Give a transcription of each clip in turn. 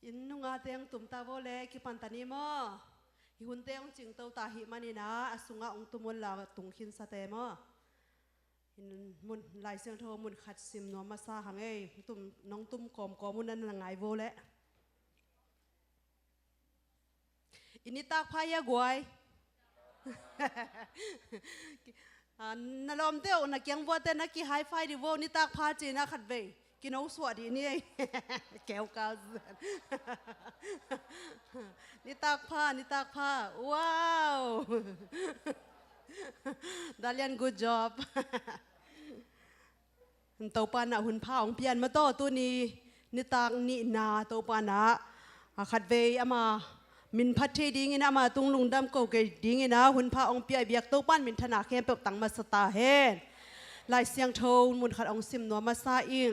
อินนุงอาเตียงตุ่มตาโวเล่กิปันตานีมอหิหุ่นเตียงจิงเตาตาหิมันนี่นะอสุงอาองตุมุลลาตุงขินสะเตมออินมุนลายเสียงโทมุนขัดซิมนัวมาซาหังเอ้ตุ่มน้องตุ่มกอมกอมุนนั่นละไงโวเล่อินนี่ตากพายากวยนั่นลมเตียวนักยังวัวเต้นนักกี่ไฮไฟดิโวนี่ตากพาจีนะขัดเวกินเอาสวัสดีนี่แก้วกาซนี่ตากผ้าว้าวดาเลียน good job เตาปานะหุ่นผ้าของเพียนมาโตตัวนี้นี่ตากนี่นาเตาปานะขัดเวอามามินพัดเทดิ้งนะมาตุงลุงดำโกเกดิ้งนะหุ่นผ้าองเปียเบียกเตาปานมินธนาเข้มเปิบตังมาสตาเฮนลายเสียงโทนมุนขัดองซิมนัวมาซาอิง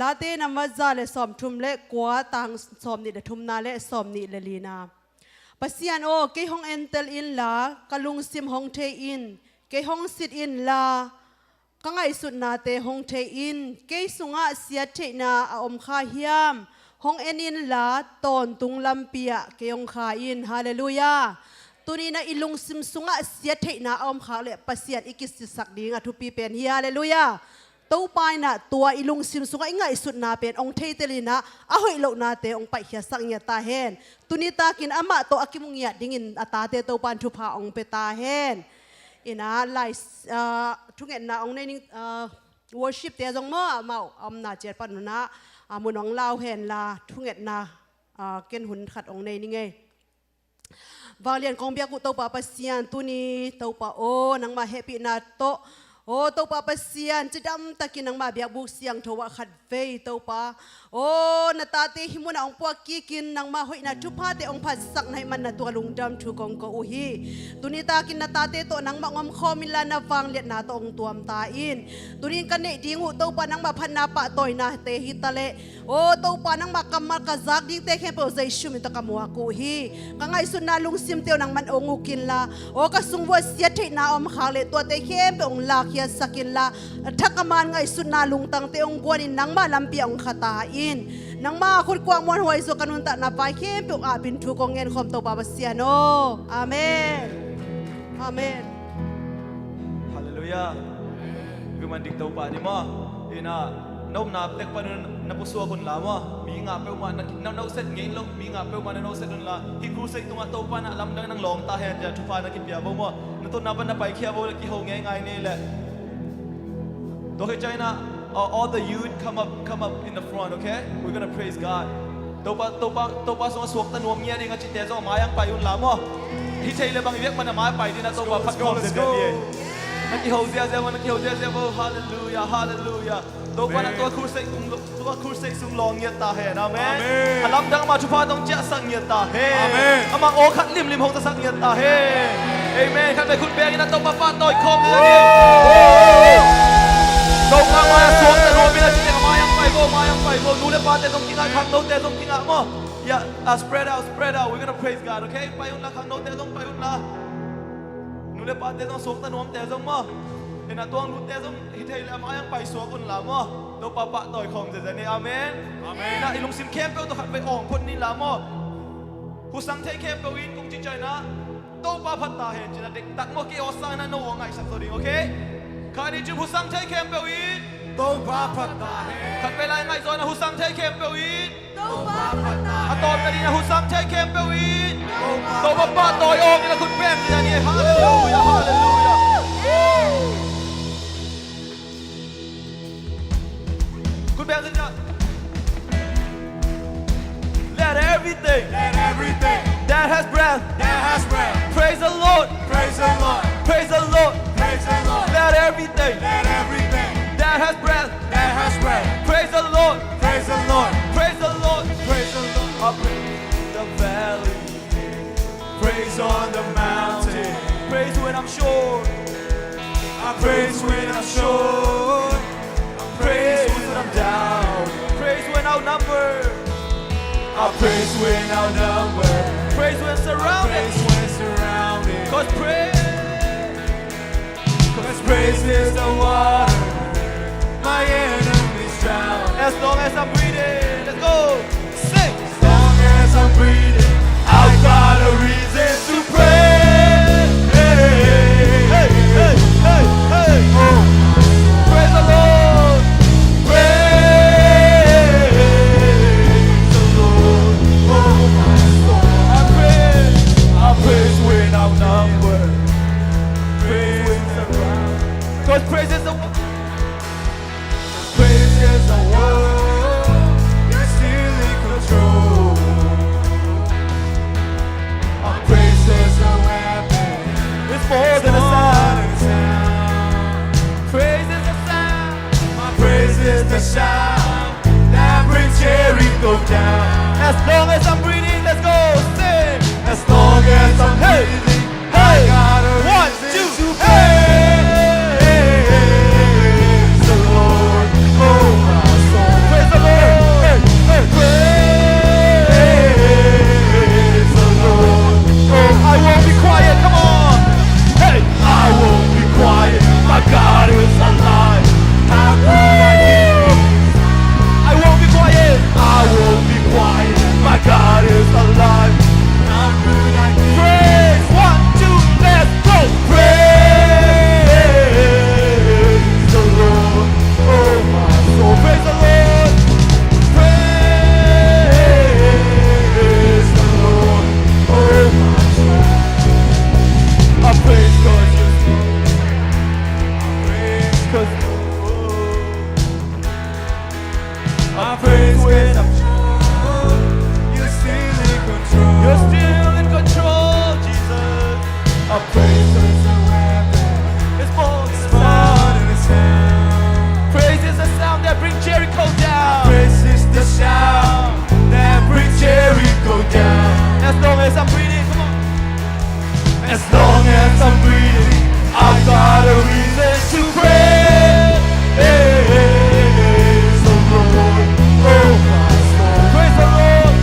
ลาเต้นำมาจาเลสอมทุมเละกัวตังสอมนี่เดทุมนาเละสอมนี่เลลีนาปัสยานโอเกยฮองเอ็นเตลอินลากะลุงซิมฮองเทอินเกยฮองซิดอินลากังไอสุดนาเตฮองเทอินเกยสุงะเสียเทนาอมคาฮิยามฮองเอ็นอินลาตอนตุงลำเปียเกยองคาอินฮาเลลูยาตัวนี้นะอิลุงซิมสุงะเสียเทนาอมคาเลปัสยานอิกิสสักดีงะทุปีเป็นฮิฮาเลลูยาตัวไปนะตัวอิลุงซิมสุงไงสุดนาเป็นองเทเตลินะอาหอยโลนาเตองไปเขียสังเงียตาเฮนตุนิตากินอามาตัวอากิมุงเงียดิ่งินอาตาเตตัวปันทุพาองเปตาเฮนอินะไลทุกเงินนะองในนิ่งworship เตจงมั่วเมาอมนาเจ็ดปันนะมุนองลาวเฮนลาทุกเงินนะเกณฑ์หุ่นขัดองในนี่ไงวาเลียนกองเบียกุตัวปาปัสยานตุนีตัวปาโอนังมาเฮปินาโตโอ้ตัวป้าปัสยานจะดำตะกินังมาเบียบุกเสียงทว่าขัดเฟยตัวป้าโอ้นาตาเตหิมุนองปวกกีกินนังมาหอยนาทุพาเตองพัดสักในมันนาตัวลุงดำทุกองก็อุฮีตุนี้ตากินนาตาเตตัวนังมางอมคอมิลานาฟังเลียนาตองตัวมตาอินตุนี้กันเนดิงูตัวป้านังมาพันนาปะต่อยนาเตหิตะเลโอ้ตัวป้านังมากำมากซักดิ้งเตเข้มเปอร์ใจชุมิตะกมัวกูฮีกังไงสุนาลุงซิมเตียวนังมันองุกินละโอ้กสุงวัวเสียเทนาอมขาเลตัวเตเข้มเปองลากยาสักินละทักมันไงสุนาลุงตังเตองกวนินนังมาลำเปียงขตาอินนังมาคุดกวางมวนหวยสุกันุนตะนาไปเข้มเปียงอาบินทุกองเงินคอมตัวบาบเสียโนอาเมนอาเมนฮาเลลูยาวิมันดิกตัวปานิมาอินะนบนาเล็กปานนับสุวคนลามะมีงาเปลมานักเซตเงินลงมีงาเปลมานักเซตนั่นละฮิครูเซตตัวตัวปานะลำดังนังลองตาเห็นจะทุพานักกินเบียร์บ่มะนั่นตัวนับนับไปเขียบ่กี่ห้องง่ายๆนี่แหละตัวให้ใจนะ all the youth come up in the front okay we're gonna praise God ตัวปาสงสวกตะนวมเงี้ยนี่ก็จิตเตจอมายังไปอุ่นลามะที่ใช่เลยบางเวียกมันมาไปที่นั่นตัวพัดคอมเสียนักกี่ห้องเสียนักกี่ห้องเสียฮาเลลูยาฮาเลลูยาตัวปานะตัวครูเซซุงลองเงียตาเฮนอาเมนอาลัมดังมาชุพาต้องเจ้าสังเงียตาเฮอามาโอขัดลิมหงตะสังเงียตาเฮเอเมนข้าแต่คุณเบียร์นั่นตัวมาฟาดต่อยคอมเลยตัวข้างมาสวมแต่โนบิลาจิเตมายังไปโกนูเลปาเตต้องกินข้างโนเตต้องกินมั้งอย่า spread out we're gonna praise God okay ไปอุ่นละข้างโนเตต้องไปอุ่นละนูเลปาเตต้องสวมแต่โนมเตต้องมั้งเห็นตัวรู้เตต้องฮิตให้ละมายังไปสวมอุ่นละมั้งตัวปะปะต่อยคอมเจนี่อาเมนนะอีลุงซิมเข้มเปลตัวขัดไปออกพ้นนี่ละมั้งผู้สังเทเข้มเปลวินคงจิตใจนะตัวปะพัดตาเห็นจิตเด็กตักโมกี้ออสซานะโนวงไงสักตัวดีโอเคข้านี่จึงผู้สังเทเข้มเปลวินตัวปะพัดตาเห็นขัดไปไล่ไงโซนะผู้สังเทเข้มเปลวินตัวปะพัดตาเห็นตอนนี้นะผู้สังเทเข้มเปลวินตัวปะปะต่อยออกนี่นะคุณแป้งนี่ฮาเลลูยาฮาเลลูยาคุณแป้งนี่นะ Let everything that has breath praise the Lord Praise the Lord. praise the Lord Praise the Lord. Let everything Let everything that has breath that has breath praise the Lord praise the Lord. praise the Lord Praise the Lord. I praise the valley Praise on the mountain. praise when I'm sure I praise when I'm sure. praise when I'm down praise when outnumbered I praise when outnumbered. praise when surrounded Praise when surrounded. cause praise is the water my enemies drown. as long as I'm breathing let's go sing As long go down. As long as I'm breathing, let's go. Sing. As long as I'm Hey, breathing, I hey. got a 1, reason 2, to hey. praise the Lord. Oh, my soul. Praise the Lord. Hey, hey. Praise the Lord. Oh, I won't be quiet. Come on. Hey. I won't be quiet. My God is alive. How could I keep peace? I won't be quiet. I won't be quiet. My God is alive. How could I keep Praise. 1, 2, let's go. praise the Lord? Oh, my soul. Praise the Lord. Praise the Lord. Oh, my soul. I praise 'cause you praise 'cause I praise when I'm sure you're still in control. You're still in control, Jesus. I praise 'cause the weapon It's more is than more than a sound. Praise is the sound that brings Jericho down. Praise is the sound that brings Jericho down. As long as I'm breathing, come on. As long as I'm breathing, I've got a reason to praise the Lord. Oh, my soul. Praise the Lord.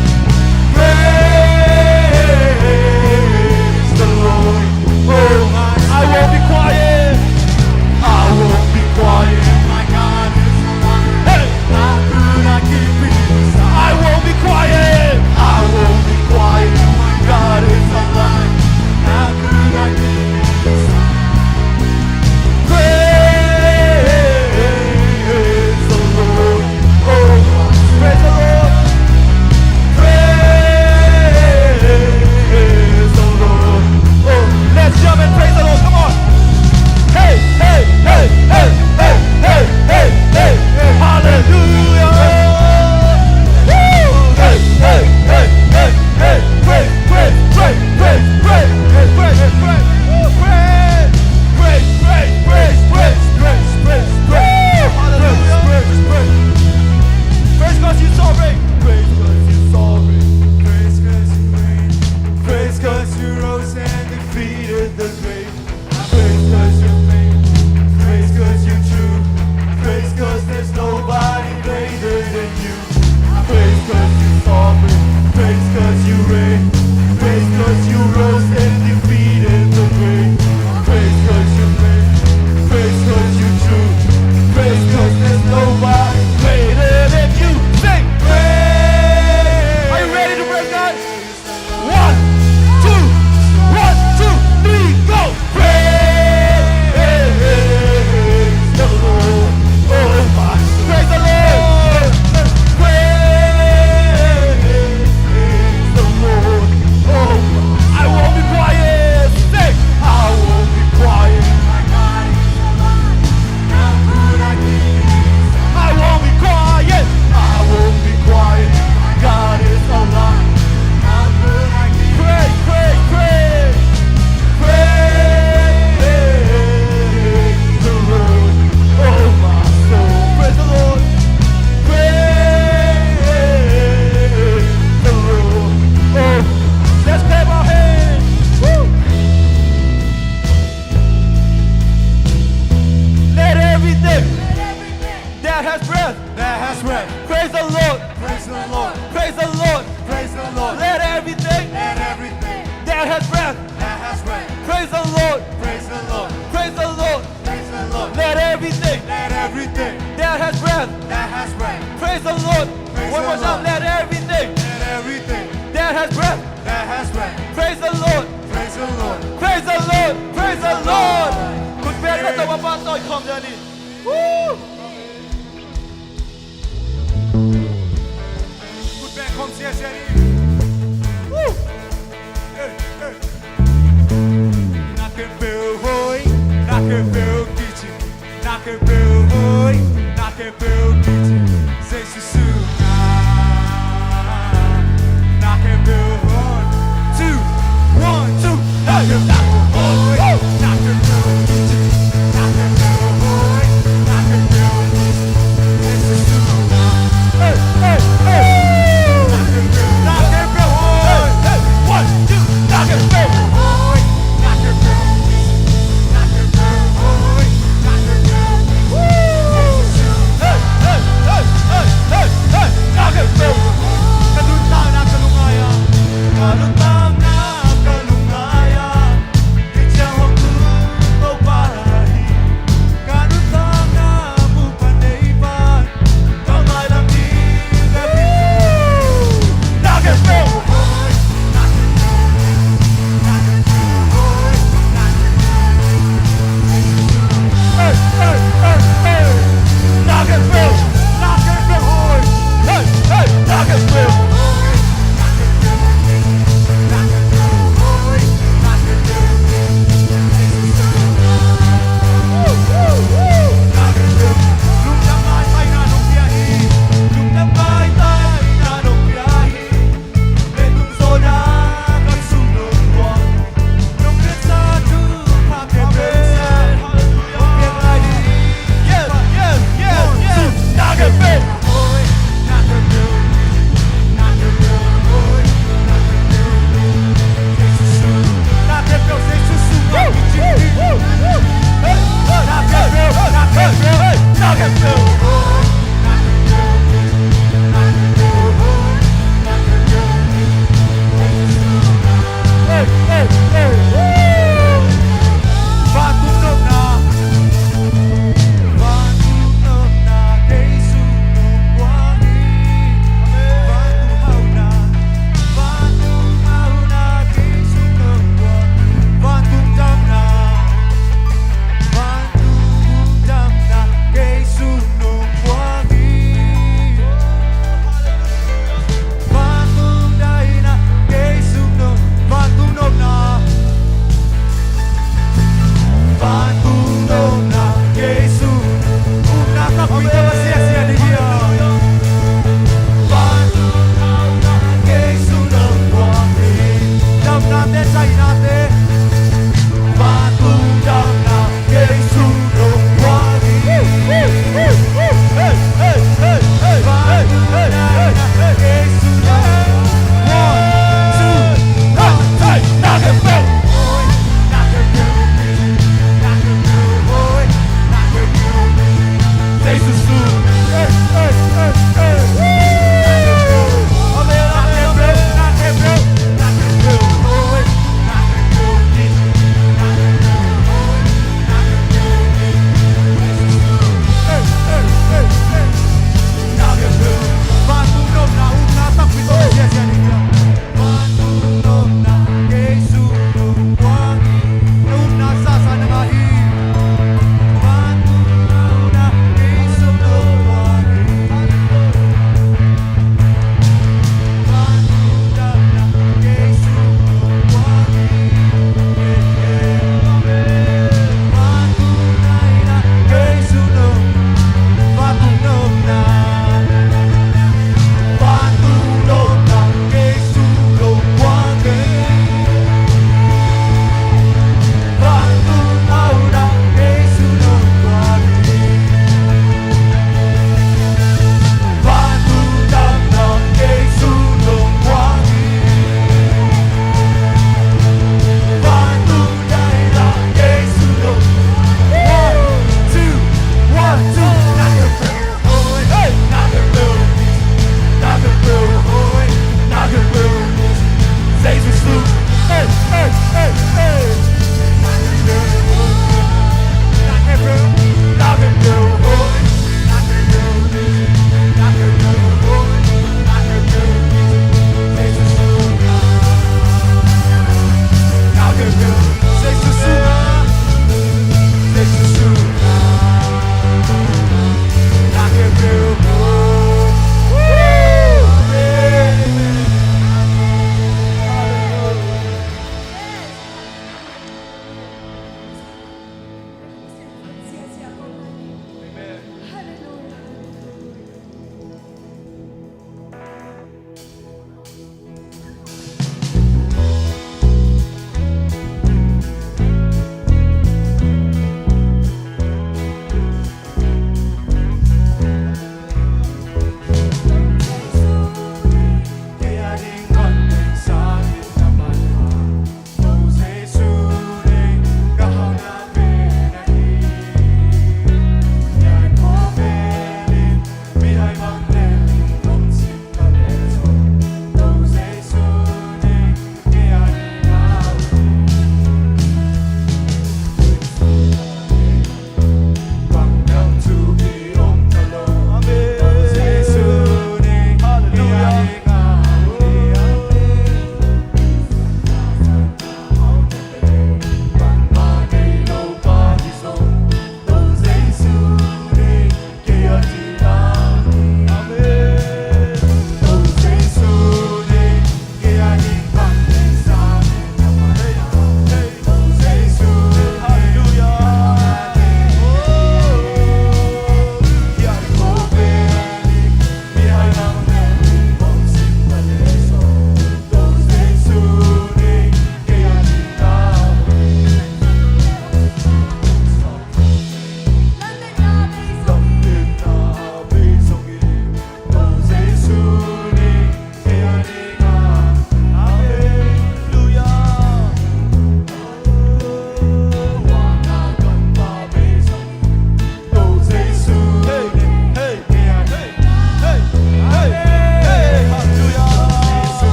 Praise the Lord. Oh, my soul. I won't be quiet. I won't be quiet. My God is alive. Hey. How could I keep peace? I won't be quiet. I won't be quiet. My God is alive. How could I keep peace? Praise the Lord. Oh, Praise the Lord. praise the Lord. Oh, Let's jump and praise the Lord. Come on. Hey, hey, hey, hey, hey, hey, hey, hey, hey. Hallelujah. Woo. Hey, hey, hey, hey, hey. Praise, praise, praise, praise, praise, praise, praise, praise. Woo, praise. Praise, praise, praise, praise, praise, praise, praise. Hallelujah. Praise 'cause He's sovereign. praise 'cause you're sovereign. Praise 'cause you reign. Praise 'cause you rose and defeated the grave. Praise 'cause you're faithful. Praise 'cause you're true. Praise 'cause there's nobody greater than you. Praise 'cause you're sovereign. Praise 'cause you reign. Praise 'cause you rose and defeated the grave. Praise 'cause you're faithful. Praise 'cause you're true. Praise 'cause there's nobody greater than you. Sing. Praise. Are you ready to praise God? 1, 2, 1, 2, 3, go. Praise the Lord. Oh, my soul. Praise the Lord. Praise the Lord. Oh, I won't be quiet. Sing. I won't be quiet. My God is alive. How could I keep peace? I won't be quiet. I won't be quiet. My God is alive. How could I keep Praise, praise, praise. praise the Lord? Oh, my soul. Praise the Lord. Praise the Lord. Oh, Let's clap our hands. Woo. Let everything that has breath that has breath. praise the Lord. Praise the Lord. Praise the Lord. Praise the Lord. Let everything Let everything that has breath that has breath. praise the Lord. Praise the Lord. Praise the Lord. Praise the Lord. Let everything Let everything that has breath that has breath. praise the Lord. Praise One the more time. Lord. Let everything Let everything that has breath that has breath. praise the Lord. Praise the Lord. Praise the Lord. Praise the Lord. คุณเบนก็จะมาบ้านต่อยคอมเดี๋ยวนี้ Woo. คุณแบงค์คอมเสียเสียนี่ Woo. Knock and feel hoy, knock and feel kitchen, knock and feel hoy, knock and feel kitchen. Say she soon, knock and feel hoy. 2, 1, 2, knock and feel hoy, knock and feel kitchen, knock and feel hoy, knock and feel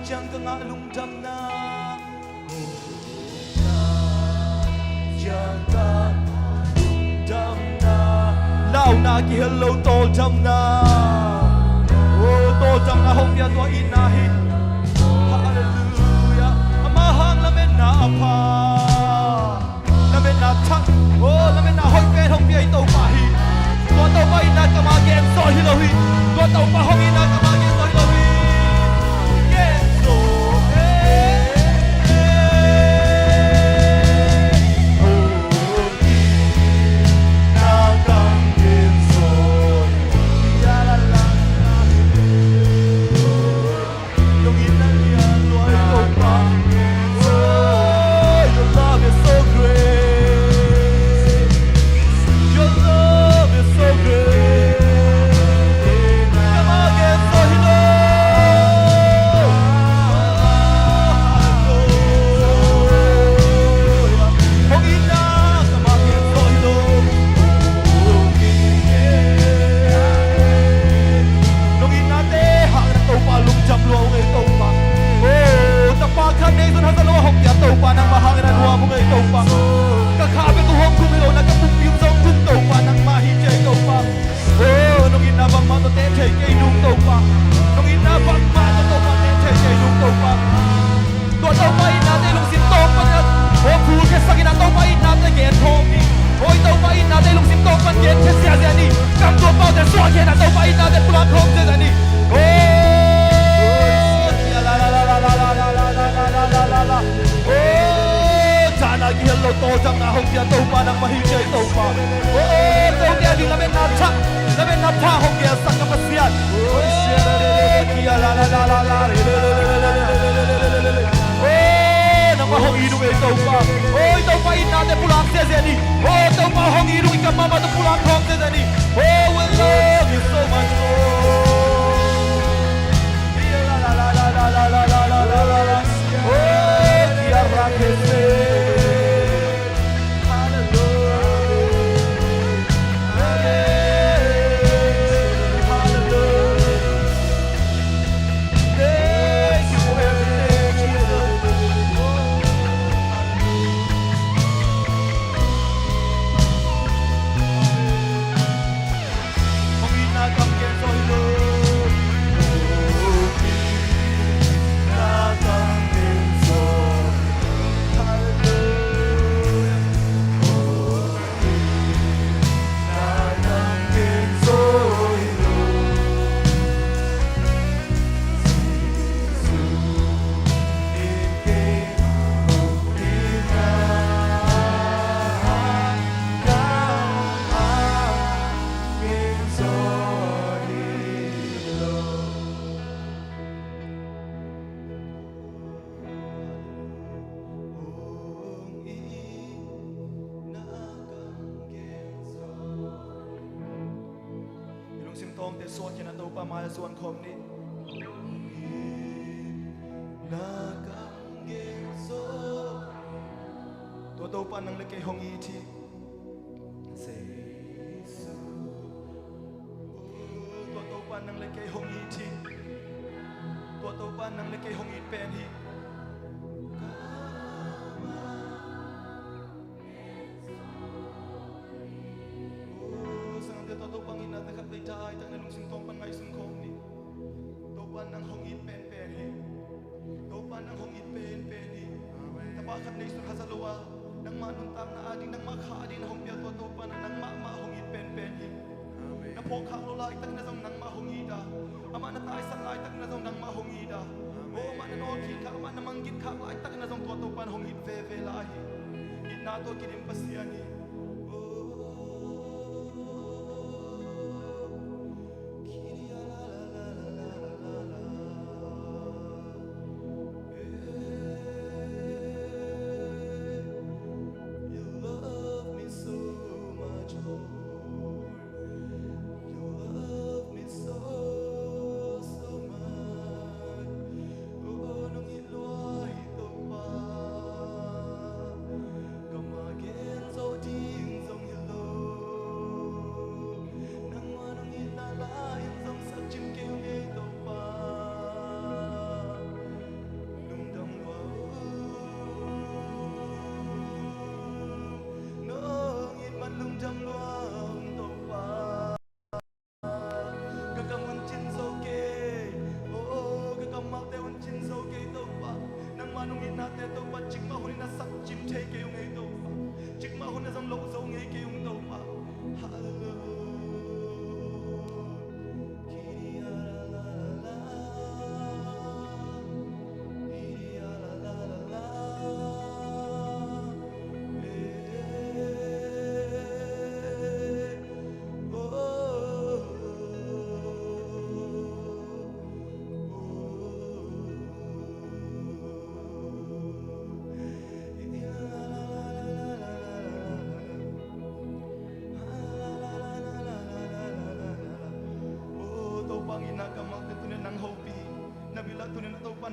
Chẳng ngã lung đâm na lao na ki hello to đâm na to đâm na hong bia to in na hi hallelujah ama gen so hilohi tua tau pa hong ina kama gen so hilohi gen so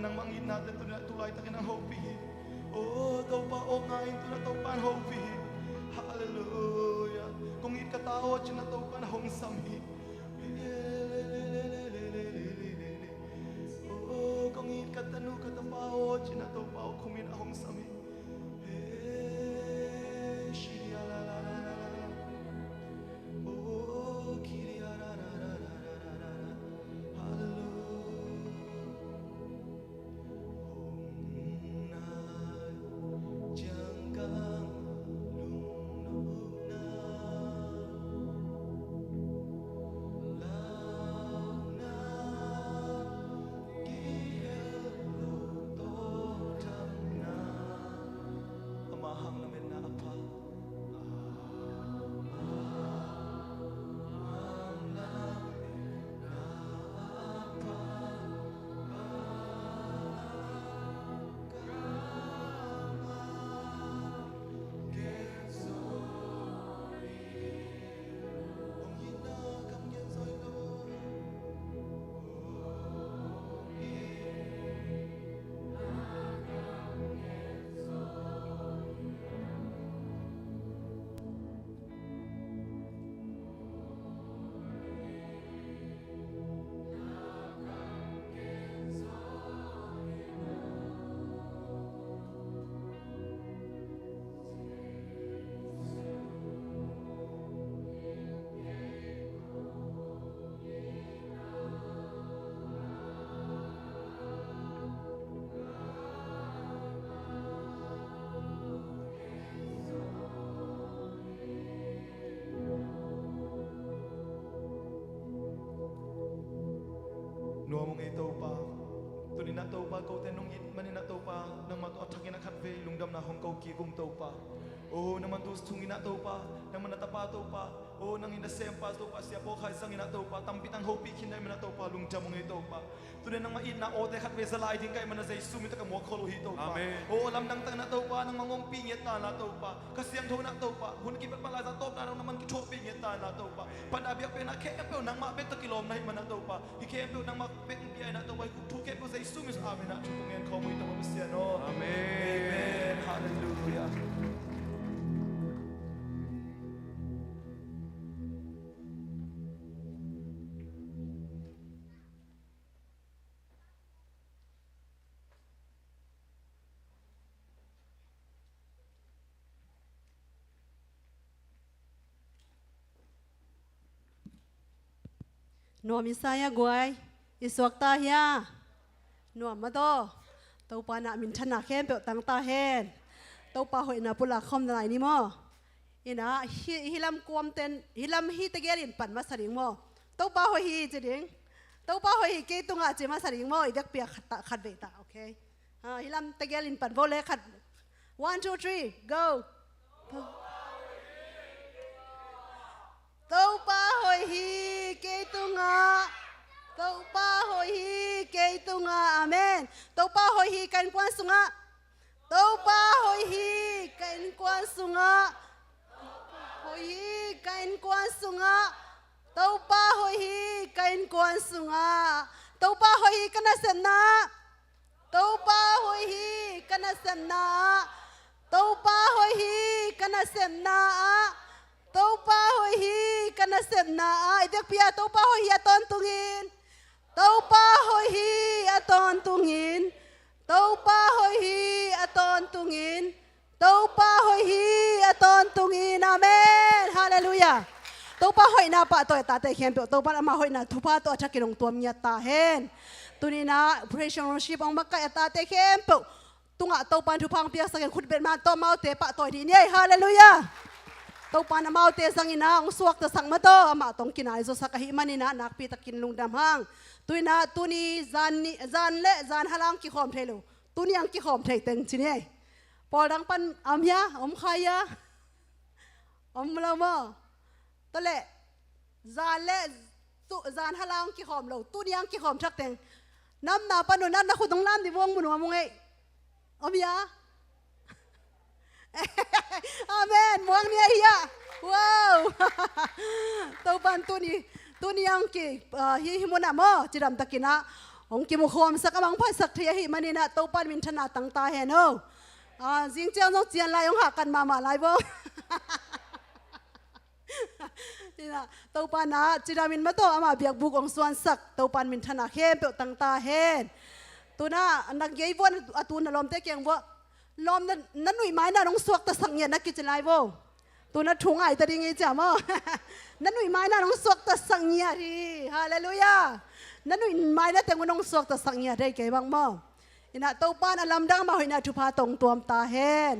nang mangin natin to na tulay takin ang hope. Oh, taupa o ngayon to na taupan hope. Hallelujah. Kung ikatao at na taupan hong sami. Oh, kung ikatanu katapao at na taupao kumin ahong sami. Nuwa mong ito pa, tunin na ito pa, kau tenong it, manin na ito pa, nang matuatakin na katve, lungdam na hong kau kikong ito pa. Oh, naman tungin na ito pa, nang manatapa ito pa, oh, nang inasem pa ito pa, siya po kahit sang ina ito pa, tampitang hopi kinay man ito pa, lungdam mong ito pa. Tunin nang mait na ote katve sa lahi, din kayo manasay sumita ka mo kolo ito pa. Oh, alam nang tang na ito pa, nang mangumpingit na ito pa, kasi ang na ito pa, hunakipat pala sa top na naman kitopingit na ito pa. Panabiyak pa na kempe, nang mabek ta kilom na himan ito pa, ikempe nang mabek biya na ito pa, tuke po sa sumis amin na chukungin ko mo ito mabasya, no? Amen. Hallelujah. Nuwa misaya guay, iswak tahya. Nuwa mato, tau pa na min chana khem pe tang ta hen. Tau pa hoi na pula khom na ni mo. Ina hilam kuam ten, hilam hi tegerin pan masaring mo. Tau pa hoi hi jeding. Tau pa hoi ke tunga je masaring mo ibek pia khat be ta, okay? Hilam tegerin pan vole khat. 1 2 3 go. Tau pa hoi hi ke tunga. Tau pa hoi hi ke tunga. Amen. Tau pa hoi hi kan kwan sunga. Tau pa hoi hi kan kwan sunga. Hoi hi kan kwan sunga. Tau pa hoi hi kan kwan sunga. Tau pa hoi hi kana semna. Tau pa hoi hi kana semna. Tau pa hoi hi kana semna. Tau pa hoi hi kana semna a idek pia tau pa hoi hi aton tungin. Tau pa hoi hi aton tungin. Tau pa hoi hi aton tungin. Tau pa hoi hi aton tungin. Amen. Hallelujah. Tau pa hoi na pa to ta te khem pe tau pa ma hoi na thupa to acha kirong tuam nya ta hen. Tunina praise and worship ang makka ta te khem pe tunga tau pan thupang pia sa khut bet ma to mau te pa to di ni. Hallelujah. Tau pa na mau te sang ina ang suak ta sang mato ama tong kinai zo sa kahiman ina nakpi takin lungdam hang tuina tuni zan halang ki khom thelo tuni ang ki khom thei teng chini podang pan amya om khaya om lama tole zan halang ki khom lo tuni ang ki khom thak teng nam na panu nan na khudong lam di wong bunu among ei amya Amen. Muang niya hiya. Wow. Tau pan tu ni yang ki hi mo na mo jiram takina. องกิมขวมสักบังพัดสักเทียหิมันนี่นะตัวปันมินธนาตั้งตาเห็นเออจริงเจ้าต้องเจียนลายองหากันมาลายบ่นี่นะตัวปันนะจิรามินมาโตอามาเบียกบุกองส่วนสักตัวปันมินธนาเข้มเปียวตั้งตาเห็นตัวน่ะนักเยี่ยวนตัวน่ะลมเตะเกียงว่าลมนั้นหนุ่ยไม้น่ะน้องสวกตะสังเงียนักกิจไลบ่ตัวน่ะถุงไอตะดิงไอจ่ามอนั้นหนุ่ยไม้น่ะน้องสวกตะสังเงียดีฮาเลลูยานั้นหนุ่ยไม้น่ะแต่งน้องสวกตะสังเงียได้เก๋บางมออินะตัวป้านอลัมดังมาหอยน่ะทุพาตรงตัวมตาเห็น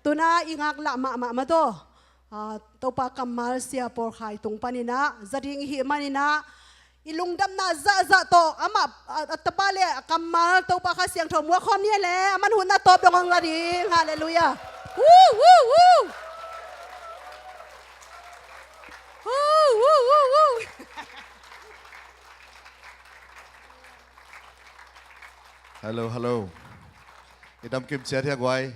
ตัวน่ะอิงากละมาโตตัวป้ากำมาเสียปอร์ไข่ตรงปานินะจะดิ้งหิมานินะอีลุงดำนาจะโตอามาตบาเลกำมาตัวป้าข้าเสียงถมว่าคอมเนี่ยแหละมันหุ่นน่ะตบดงละดีฮาเลลูยาวู้วู้วู้วู้วู้วู้วู้ Hello idam kim chia thia gwai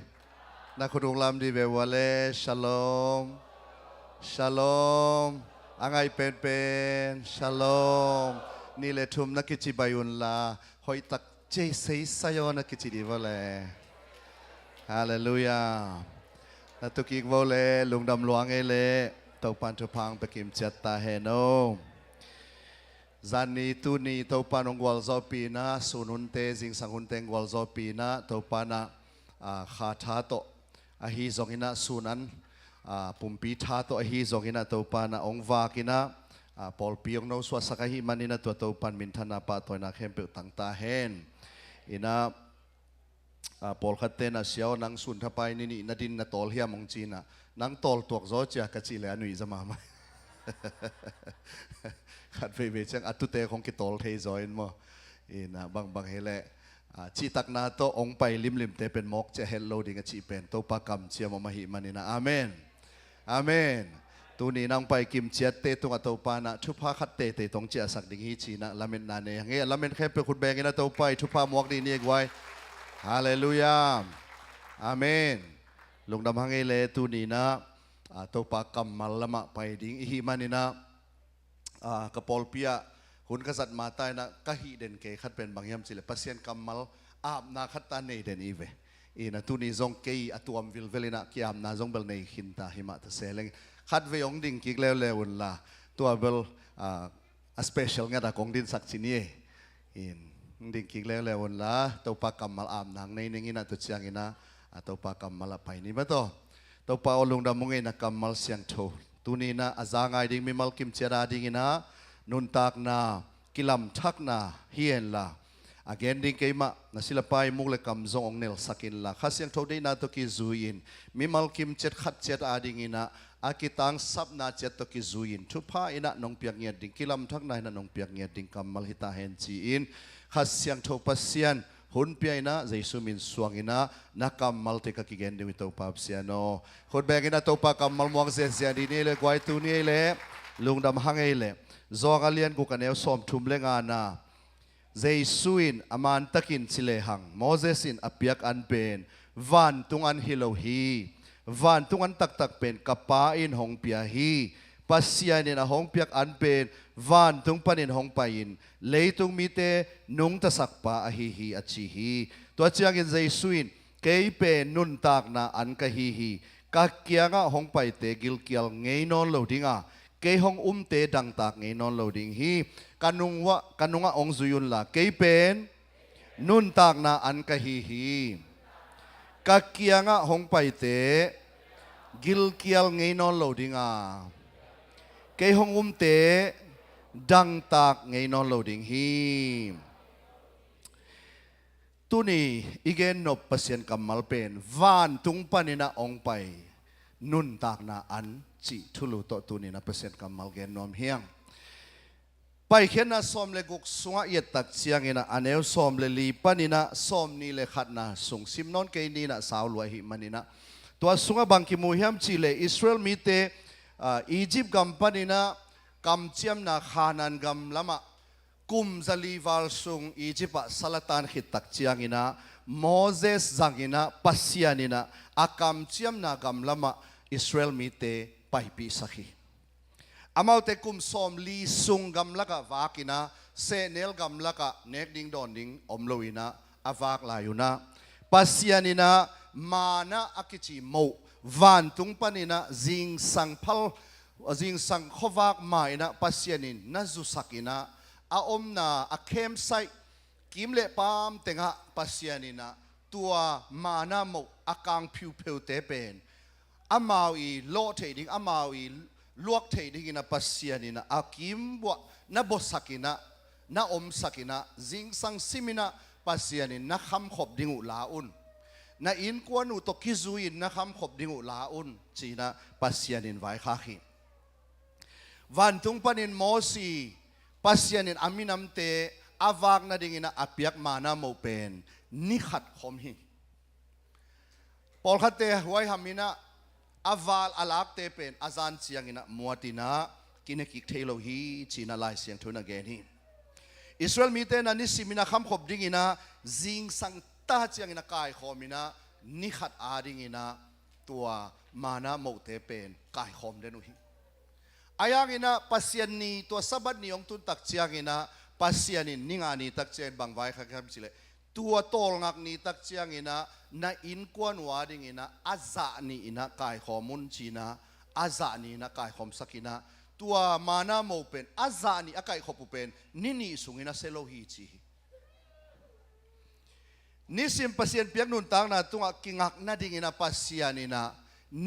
na khudung lam di be wale shalom angai pen shalom ni le thum na kichi bayun la hoi tak che sei sayo na kichi di wale hallelujah na tukik wale lungdam luang ele tau pan tu phang pe kim chia ta he no Zani tu ni tau panong gwal zo pina sununte jing sangunte gwal zo pina tau pana kha to ahi zongina sunan pumpi tha to ahi zongina tau pana ongwa kina pol piong no swa sakahi manina to tau pan min thana pa toina khempe tang ta hen ina pol khatte na siaw nang sun thapai ni na din na tol hiam ong china nang tol tuak zo cha ka chi le anui zama maขัดไปเวชังอัตุเตของกิตอลเทยจอยน์มั้งอินะบางเฮเลชีตักนาโตองไปลิมเตเป็นมอกจะเฮลโลดิ้งชีเป็นโตปากำเชียมมาหิมันนี่นะอาเมนตัวนี้นั่งไปกิมเชียเตตุงอัตปานะทุพาขัดเตตรงเจียสักดิ้งฮีชีนะลาเมนนาเนเงี้ยลาเมนแค่เป็นคุณแบงนะโตไปทุพามอกดีนี่ไว้ฮาเลลูยาอาเมนลงดำหังเอเลตัวนี้นะโตปากำมาละมาไปดิ้งฮีมันนี่นะกระปอลเปียหุ่นกษัตริย์มาตายนะกะฮีเด่นเกขัดเป็นบางยามสิเลปัสเซียนกำมัลอาบนาขัดตาเนเด่นอีเวนะตุนีซงเกยอตัวมวิลเวลินะกิอาบนาซงเบลเนหินตาหิมะตะเซเลงขัดเวยองดิ่งกิกเลวเลวนละตัวเบลสเปเชียลงาดากงดินสักชินีดิ่งกิกเลวเลวนละตัวปากกำมัลอาบนางในนิงินะตุเชียงอินะตัวปากกำมัลไปนี่มาตัวปาอลุงดำมุงเงนะกำมัลเสียงโทตูนี้นะอาจารย์ไงดิ้งมีมัลกิมเจราดิ้งนะนุนตากนากิลัมทักนาเฮียนละอาเกนดิ้งเกมะนะศิลปายมุกเลกำจงองเนลสักินละข้าเสียงโทดีนาตุกิจูอินมีมัลกิมเจขัดเจตอาดิ้งนะอากิตังซับนาเจตุกิจูอินทุพาอินะนองเปียกเงียดิ้งกิลัมทักนาอินะนองเปียกเงียดิ้งกำมัลฮิตาเฮนจีอินข้าเสียงโทปัสเซียนหุ่นเปียนะใจสุมินสวงอินะนักกำมัลเตกกิเกนดิวิโตปาบเซียโนคนแบกินะโตปากำมัลมวงเสียดีนี่เลยกวายตูนี่เลยลุงดำหังเอเลยจอกเลียนกูกันเอวสอมทุ่มเลงานาใจสุอินอามันตะกินสิเลหังโมเสสินอภิยักอันเป็นวันตุงอันฮิโลฮีวันตุงอันตักเป็นกับป้าอินหงเปียฮีปัสยานินะหงเปียกอันเป็นวันตุงปนินหงไปอินเลยตุงมีเตนุงตะสักปาอหิฮีอชิฮีตัวเชียงอินใจสุอินเกยเป็นนุนตากนาอันกะฮีกักเกียงะหงไปเตกิลเกียลเงยนอนโลดิงะเกยหงเตดังตากเงยนอนโลดิงฮีกันุงะองซุยุนละเกยเป็นนุนตากนาอันกะฮีกักเกียงะหงไปเตกิลเกียลเงยนอนโลดิงะเกยหงเตดังตากเงยนอนโลดิงฮีตุนีอีเกนนบปัสยันกัมมัลเป็นวานตุงปานินะองไปนุนตากนาอันจิทุลุโตตุนีนะปัสยันกัมมัลเกนนอมเฮียงไปเขียนนะสอมเลกุกสงะเยตักเชียงนะอันเอวสอมเลลีปานินะสอมนี่เลขัดนะส่งซิมนอนเกนี่นะสาวลวยหิมันนี่นะตัวสงะบังกิมูเฮียมจิเลอิสราเอลมีเตอียิปต์กัมปานินะกัมเจียมนาคานันกัมละมะกุมซาลีวาลซุงอียิปต์สลัตันขิดตักเชียงอินะโมเสสจังอินะปัสยานินะอากัมเจียมนากัมละมะอิสราเอลมีเตไปปีสักฮีอามาเตกุมสอมลีซุงกัมละกะวากินะ เซเนลกำลักะเนกดิงดอนดิงอมโลวินะอาวากลายุนะปัสยานินะมานะอากิจิโมวันตุงปานินะจิงสังพัลจิงสังขวากมาอินะปัสยานินนะจุสักินะอาอมนาอาเข้มไซกิมเลปามเตงะปัสยานินะตัวมานะโมอากังผิวเผวเตเป็นอามาวีโลเทดิงอามาวีลวกเทดิงนะปัสยานินะอากิมวะนะบสักินะนะอมสักินะจิงสังซิมินะปัสยานินนะคำขบดิงอุลาอุนนะอินกวนอุตกิจุอินนะคำขบดิงอุลาอุนจีนะปัสยานินไว้ข้าขีวันตุงปนินโมซีปัสยานินอามินัมเตอาวากนาดิงินะอภิยักมานาโมเป็นนิขัดขมหิปอลขัดเตหวยหามินะอาวาลอลักเตเป็นอาจารย์เสียงินะมัวตินะกินกิกเทโลฮีจีนะลายเสียงทุนเกนีอิสราเอลมีเตนันนิสิมินะคำขบดิงินะจิงสังตาเจียงินะกายขมินะนิขัดอาดิงินะตัวมานาโมเตเป็นกายขมเดนุฮีอายังงินะปัสยานีตัวสับัดนิยงตุนตักเจียงินะปัสยานินนิงานีตักเจียนบางไว้ข้าคำสิเลตัวโตลงักนีตักเจียงินะนาอินกวนวาดิงินะอาจานีอินะกายขมุนจีนะอาจานีนะกายขมสักินะตัวมานาโมเป็นอาจานีอากายขบุเป็นนิสุงินะเซโลฮีจีนิสิมปัสยานเปียกนุนตังนะตัวกิงักนาดิงินะปัสยานินะ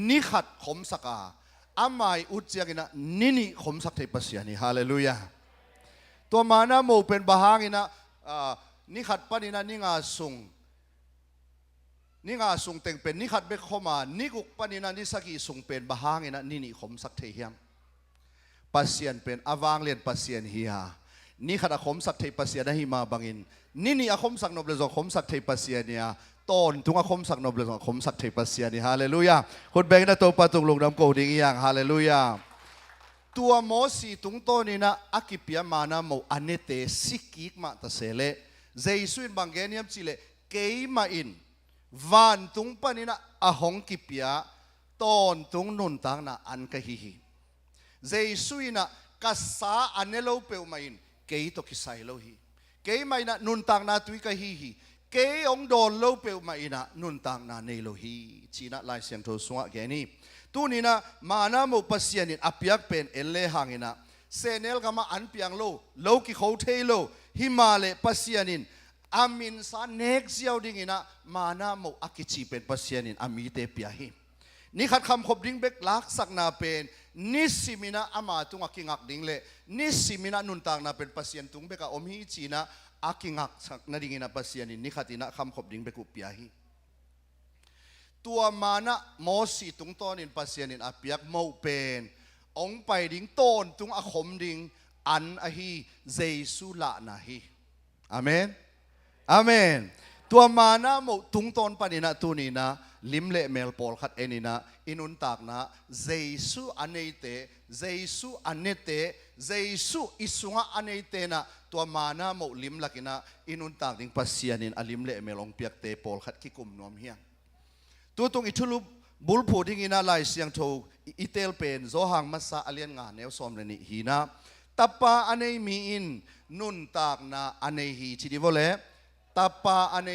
นิขัดขมสักาอามัยอุจเจียงินะนิขมสักเทปัสยานีฮาเลลูยาตัวมานาโมเป็นบาฮังินะนิขัดปานินะนิงาสุงเต็งเป็นนิขัดเบกขมานิกุกปานินะนิสกีสุงเป็นบาฮังินะนิขมสักเทียมปัสยานเป็นอาวางเลียนปัสยานเฮียนิขัดขมสักเทปัสยานหิมาบังอินนิอขมสักนบเลจขมสักเทปัสยานเนี่ยต้นทุงอขมสักนบเลจขมสักเทปัสยานนี่ฮาเลลูยาคนแบงนะตัวปะตุงลงน้ำโกดิ่งอย่างฮาเลลูยาตัวโมสีตุงโตนี่นะอากิปิยามานะโมอันเนเตสิกิกมาตะเสเลเจสุอินบางเกนียมจิเลเกยมาอินวันตุงปานี่นะอาหงกิปิยาต้นตุงนุนตังนะอันกะฮิฮิเจสุอินะกัสซาอันเนโลเปวมาอินเกยตกิไซโลฮิเกยมาอินะนุนตังนะตุยกะฮิฮิเกยองโดนโลเปวมาอินะนุนตังนะเนโลฮิจีนะลายเสียงโทสวะแกนี่ตูนี่นะมานาโมปัสยานินอภิยักเป็นเอเลหังอินะเซเนลกามาอันเปียงโลกิเขาเทโลฮิมาเลปัสยานินอามินซาเนกเซียวดิ่งอินะมานาโมอากิจิเป็นปัสยานินอามีเตปียหินี่ขัดคำขบดิ่งเบกลักสักนาเป็นนิสิมินะอามาตุงอากิงักดิ่งเลนิสิมินะนุนตางนาเป็นปัสยานตุงเบกอมฮิจีนะอากิงักสักนาดิ่งอินะปัสยานินนี่ขัดอินะคำขบดิ่งเบกุปียหิตัวมานะโมสีตุงต้นินปัสยานินอภิยักโมเป็นองไปดิ่งต้นตุงอคมดิ่งอันอฮีเจสุละนะฮีอาเมนอาเมนตัวมานะโมตุงต้นปานินะตุนีนะลิมเลเมลปอลขัดเอนินะอินุนตากนะเจสุอันเนเตเจสุอันเนเตเจสุอิสุงะอันเนเตนะตัวมานะโมลิมลักินะอินุนตากดิ่งปัสยานินอลิมเลเมลองเปียกเตปอลขัดกิกุมนอมเฮียงตัวตรงอิทุลุบุลพูดิ้งอินาไลเสียงโทอิเตลเป็นโซหังมัสซาอเลียนงานเนวซอมเลนิฮีนะตับปาอันเนมีอินนุนตากนาอันเนฮีชิดิโวเลตับปาอันเน